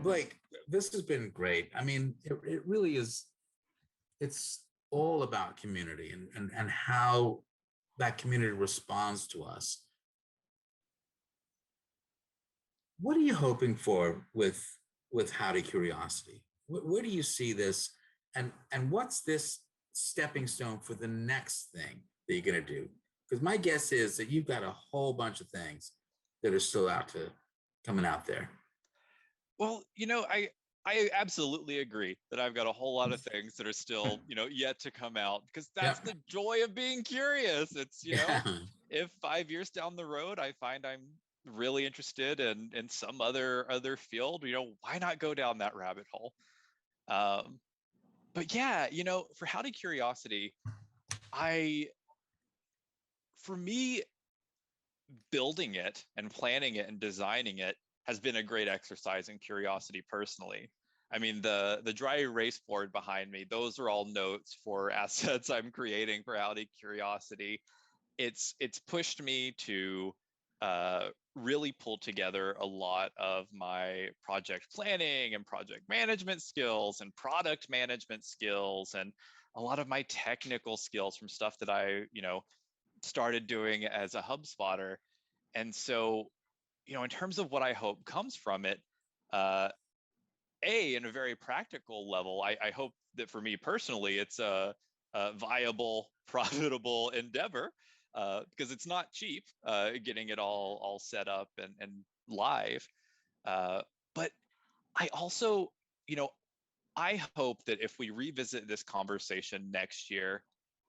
Blake, this has been great. I mean, it really is. It's all about community and how that community responds to us. What are you hoping for with Howdy Curiosity? Where do you see this, and what's this stepping stone for the next thing that you're going to do? Because my guess is that you've got a whole bunch of things that are still coming out there. Well, I absolutely agree that I've got a whole lot of things that are still, yet to come out, because that's Yep. the joy of being curious. It's, Yeah. if 5 years down the road I find I'm really interested in some other field, why not go down that rabbit hole? But yeah, for Howdy Curiosity, I for me, building it and planning it and designing it has been a great exercise in curiosity personally. I mean, the dry erase board behind me, those are all notes for assets I'm creating for Howdy Curiosity. It's pushed me to really pull together a lot of my project planning and project management skills and product management skills and a lot of my technical skills from stuff that I, started doing as a HubSpotter. And so, in terms of what I hope comes from it, uh, in a very practical level, I hope that for me personally, it's a viable, profitable endeavor, because it's not cheap getting it all set up and live. But I also, you know, I hope that if we revisit this conversation next year,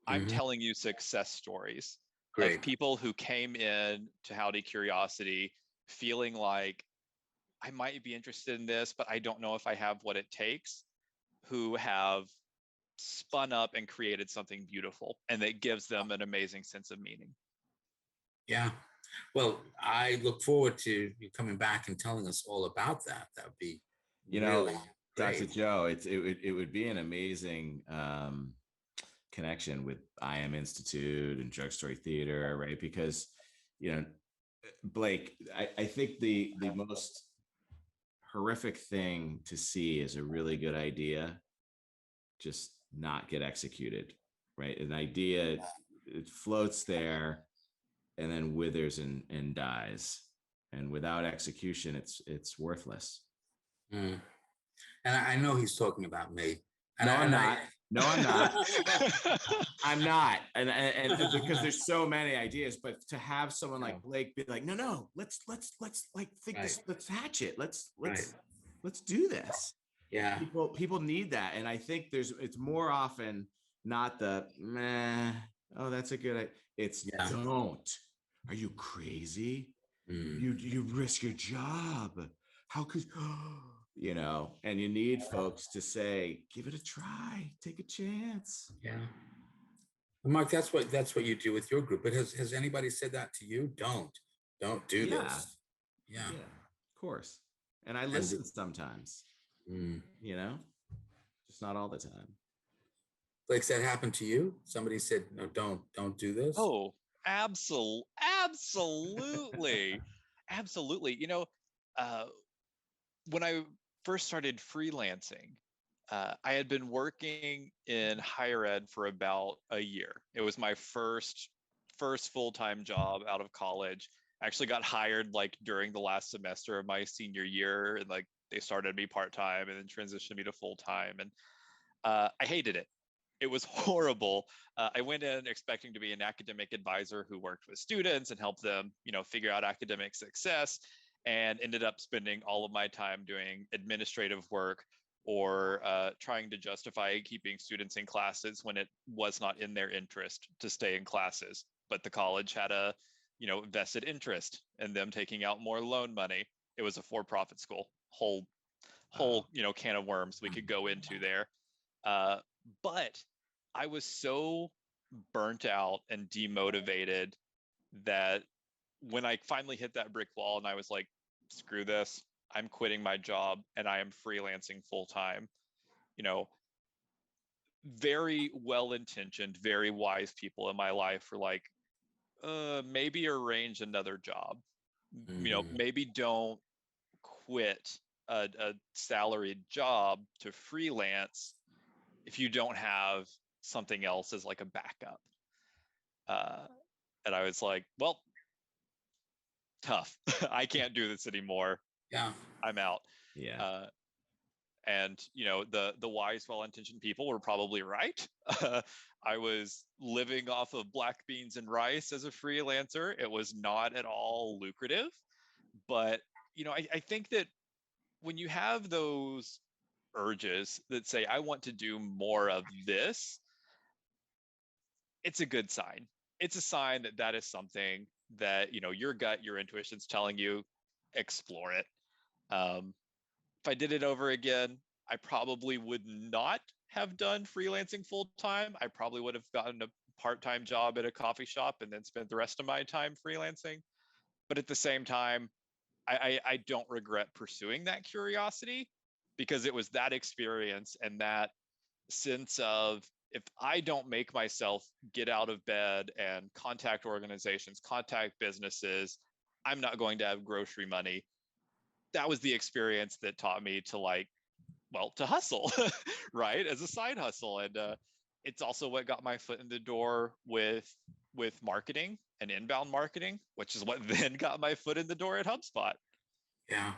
I'm Mm-hmm. telling you success stories of Great. people who came in to Howdy Curiosity feeling like I might be interested in this, but I don't know if I have what it takes, who have spun up and created something beautiful and that gives them an amazing sense of meaning. Yeah. Well, I look forward to you coming back and telling us all about that. That would be really Dr. great. Joe, it would be an amazing connection with IM Institute and Drug Story Theater, right? Because, Blake, I think the most horrific thing to see is a really good idea just not get executed, right? An idea, it floats there and then withers and dies. And without execution, it's worthless. Mm. And I know he's talking about me. No, I'm not. No, I'm not. I'm not. And because there's so many ideas, but to have someone like Blake be like, no, let's like think this, let's hatch it. Let's do this. Yeah. People need that. And I think it's more often not the meh, oh, that's a good idea. It's don't. Are you crazy? You risk your job. How could and you need folks to say, give it a try, take a chance. Yeah. Mark, that's what you do with your group. But has anybody said that to you? Don't do this. Yeah. Of course. And I listen sometimes, just not all the time. Like that happened to you? Somebody said, no, don't do this. Oh, absolutely. Absolutely. When I first started freelancing, I had been working in higher ed for about a year. It was my first full-time job out of college. I actually got hired like during the last semester of my senior year, and like they started me part-time and then transitioned me to full-time. And I hated it. It was horrible. I went in expecting to be an academic advisor who worked with students and helped them, figure out academic success, and ended up spending all of my time doing administrative work or trying to justify keeping students in classes when it was not in their interest to stay in classes. But the college had a, vested interest in them taking out more loan money. It was a for-profit school. Whole, can of worms we could go into there. But I was so burnt out and demotivated that when I finally hit that brick wall and I was like, screw this, I'm quitting my job and I am freelancing full time. Very well-intentioned, very wise people in my life were like, maybe arrange another job. Maybe don't quit a salaried job to freelance if you don't have something else as like a backup. And I was like, well, tough. I can't do this anymore. Yeah. I'm out. Yeah. And the wise, well-intentioned people were probably right. I was living off of black beans and rice as a freelancer. It was not at all lucrative, but I think that when you have those urges that say, I want to do more of this, it's a good sign. It's a sign that that is something that your gut, your intuition's telling you, explore it. If I did it over again, I probably would not have done freelancing full time. I probably would have gotten a part-time job at a coffee shop and then spent the rest of my time freelancing. But at the same time, I don't regret pursuing that curiosity, because it was that experience and that sense of, if I don't make myself get out of bed and contact organizations, contact businesses, I'm not going to have grocery money. That was the experience that taught me to to hustle, right? As a side hustle. And it's also what got my foot in the door with marketing and inbound marketing, which is what then got my foot in the door at HubSpot. Yeah.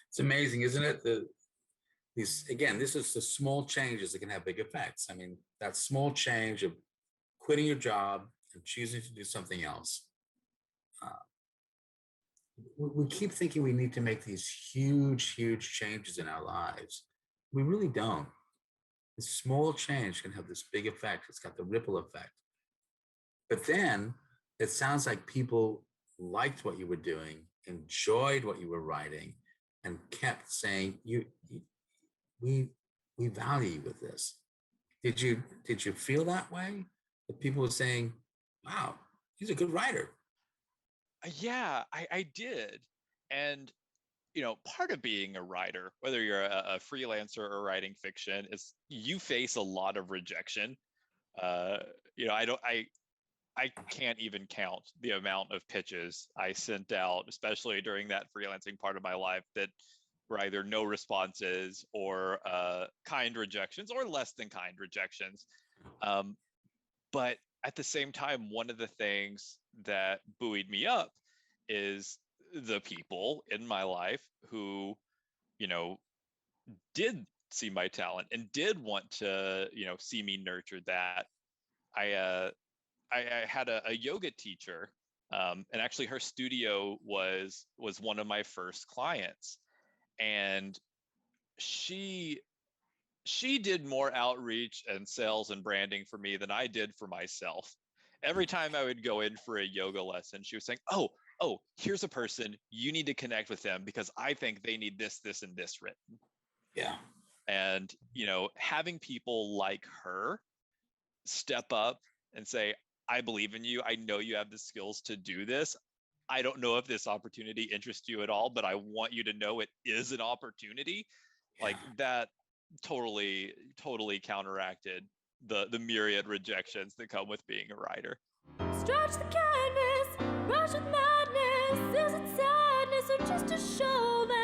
It's amazing, isn't it? This is the small changes that can have big effects. I mean, that small change of quitting your job and choosing to do something else. We keep thinking we need to make these huge changes in our lives. We really don't. This small change can have this big effect. It's got the ripple effect. But then it sounds like people liked what you were doing, enjoyed what you were writing, and kept saying, we value you with this. Did you feel that way? That people were saying, wow, he's a good writer. Yeah, I did. And part of being a writer, whether you're a freelancer or writing fiction, is you face a lot of rejection. I can't even count the amount of pitches I sent out, especially during that freelancing part of my life, that were either no responses or kind rejections or less than kind rejections. But at the same time, one of the things that buoyed me up is the people in my life who, did see my talent and did want to, see me nurture that. I had a yoga teacher, and actually her studio was one of my first clients, and she did more outreach and sales and branding for me than I did for myself. Every time I would go in for a yoga lesson, she was saying, oh, here's a person, you need to connect with them because I think they need this, and this written. Yeah. And, having people like her step up and say, I believe in you. I know you have the skills to do this. I don't know if this opportunity interests you at all, but I want you to know it is an opportunity. Yeah. Like that totally counteracted the myriad rejections that come with being a writer. Stretch the canvas, rush with madness. Is it sadness or just a show that